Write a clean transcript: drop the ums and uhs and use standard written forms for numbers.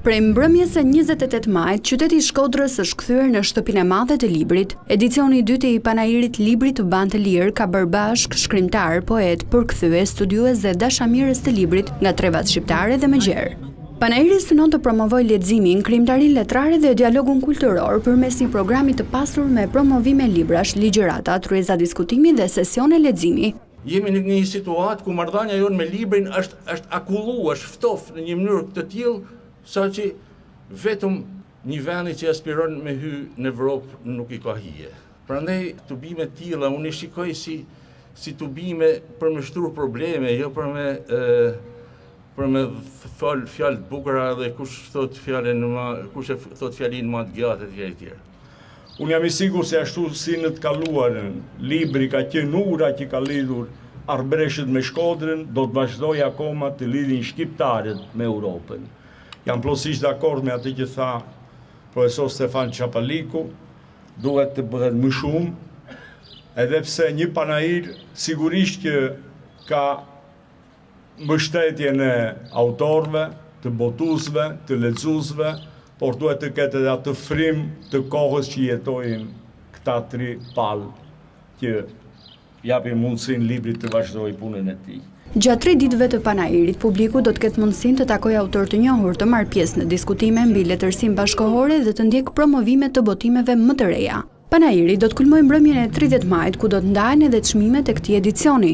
Prej mbrëmjes së 28 majit, qyteti i Shkodrës është kthyer në shtëpinë e madhe të librit. Edicioni i dytë i panairit Libri të Ban të Lirë ka bërë bashk shkrimtar, poet, përkthyes, studiues dhe dashamirës të librit nga trevat shqiptare dhe më gjerë. Panairi synon të promovoj leximin, krijimtarinë letrare dhe dialogun kulturor përmes një programi të pasur me promovime librash, ligjërata, tryeza diskutimi dhe sesione leximi. Jemi në një situatë ku marrëdhënia jonë me librin është akulluar, është ftoftë në një mënyrë të tillë sa që vetëm një vendi që aspiron me hy në Evropë nuk i ka hije. Prandaj tubime të tilla unë i shikoj si tubime për me shtruar probleme, jo për me fjalë të bukura dhe kush thot fjalinë më të gjatë etj. Unë jam i sigurt se ashtu si në të kaluarën, libri ka qenë ura që ka lidhur Arbreshët me Shkodrën, do të vazhdoj akoma të lidhin shqiptarët me Europën. Jam plotësisht dakord me atë që tha profesor Stefan Çapaliku, duhet të bëhet më shumë, edhe pse një panair sigurisht që ka mbështetjen e autorëve, të botuesve, të lexuesve, por duhet të ketë edhe atë frim të kohës që jetojmë këta tri palë që japin mundësinë librit të vazhdojë punën e tij. Gjatë 3 ditëve të panairit, publiku do të ketë mundësinë të takojë autor të njohur të marrë pjesë në diskutime mbi letërsinë bashkëkohore dhe të ndjek promovime të botimeve më të reja. Panairi do të kulmojë mbrëmjen e 30 majit, ku do të ndahen edhe çmimet e këtij edicioni.